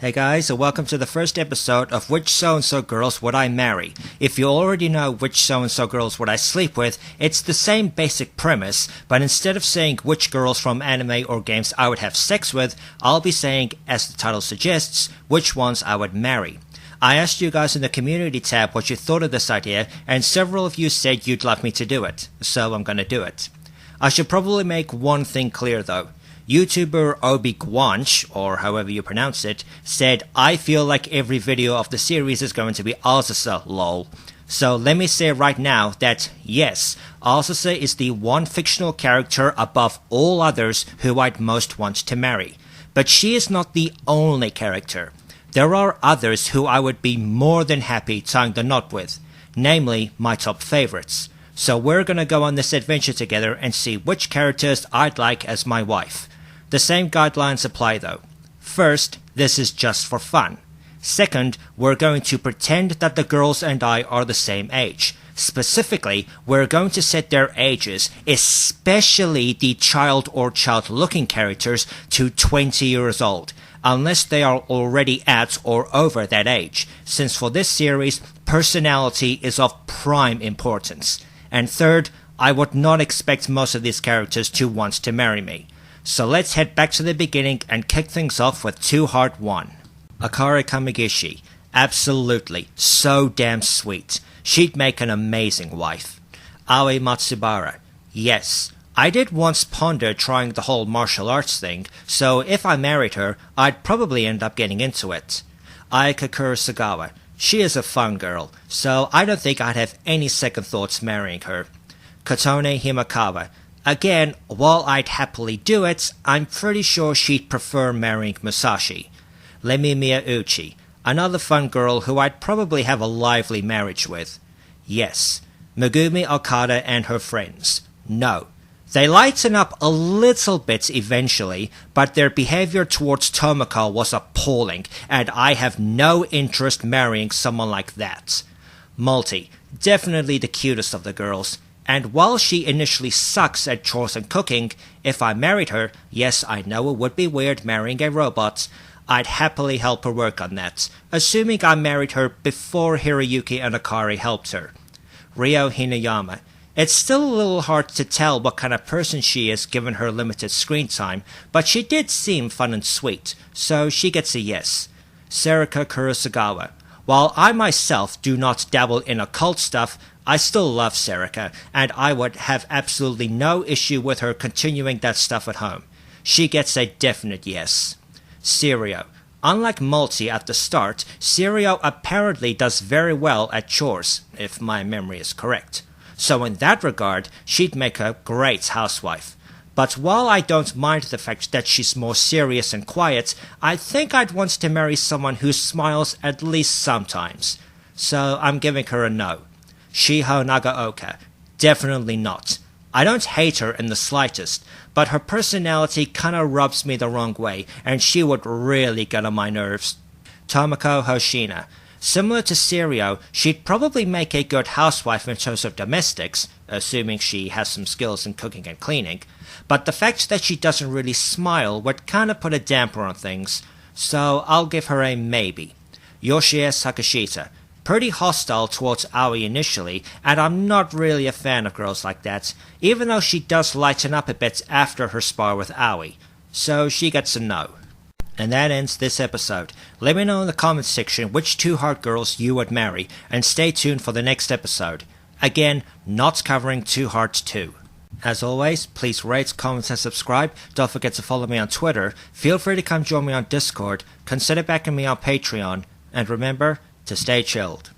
Hey guys, and welcome to the first episode of Which So-and-so Girls Would I Marry? If you already know which so-and-so girls would I sleep with, it's the same basic premise, but instead of saying which girls from anime or games I would have sex with, I'll be saying, as the title suggests, which ones I would marry. I asked you guys in the community tab what you thought of this idea, and several of you said you'd like me to do it, so I'm gonna do it. I should probably make one thing clear though. YouTuber Obi Guanch, or however you pronounce it, said, I feel like every video of the series is going to be Azusa, lol. So let me say right now that yes, Azusa is the one fictional character above all others who I'd most want to marry. But she is not the only character. There are others who I would be more than happy tying the knot with, namely my top favorites. So we're gonna go on this adventure together and see which characters I'd like as my wife. The same guidelines apply though. First, this is just for fun. Second, we're going to pretend that the girls and I are the same age. Specifically, we're going to set their ages, especially the child or child-looking characters, to 20 years old, unless they are already at or over that age, since for this series, personality is of prime importance. And third, I would not expect most of these characters to want to marry me. So let's head back to the beginning and kick things off with Too Hard 1. Akari Kamigishi. Absolutely. So damn sweet. She'd make an amazing wife. Aoi Matsubara. Yes. I did once ponder trying the whole martial arts thing, so if I married her, I'd probably end up getting into it. Ayaka Kurosawa. She is a fun girl, so I don't think I'd have any second thoughts marrying her. Kotone Himakawa. Again, while I'd happily do it, I'm pretty sure she'd prefer marrying Musashi. Lemi Miyauchi, another fun girl who I'd probably have a lively marriage with. Yes. Megumi Okada and her friends. No. They lighten up a little bit eventually, but their behavior towards Tomoko was appalling, and I have no interest marrying someone like that. Multi, definitely the cutest of the girls. And while she initially sucks at chores and cooking, if I married her, yes, I know it would be weird marrying a robot, I'd happily help her work on that, assuming I married her before Hiroyuki and Akari helped her. Ryo Hinayama. It's still a little hard to tell what kind of person she is given her limited screen time, but she did seem fun and sweet, so she gets a yes. Sarika Kurosawa. While I myself do not dabble in occult stuff, I still love Sarika, and I would have absolutely no issue with her continuing that stuff at home. She gets a definite yes. Sirio. Unlike Multi at the start, Sirio apparently does very well at chores, if my memory is correct. So in that regard, she'd make a great housewife. But while I don't mind the fact that she's more serious and quiet, I think I'd want to marry someone who smiles at least sometimes. So I'm giving her a no. Shiho Nagaoka. Definitely not. I don't hate her in the slightest, but her personality kinda rubs me the wrong way, and she would really get on my nerves. Tomoko Hoshina. Similar to Sirio, she'd probably make a good housewife in terms of domestics, assuming she has some skills in cooking and cleaning, but the fact that she doesn't really smile would kinda put a damper on things, so I'll give her a maybe. Yoshie Sakashita. Pretty hostile towards Aoi initially, and I'm not really a fan of girls like that, even though she does lighten up a bit after her spar with Aoi, so she gets a no. And that ends this episode. Let me know in the comments section which Too Hard girls you would marry, and stay tuned for the next episode. Again, not covering Too Hard 2. As always, please rate, comment, and subscribe. Don't forget to follow me on Twitter. Feel free to come join me on Discord. Consider backing me on Patreon. And remember to stay chilled.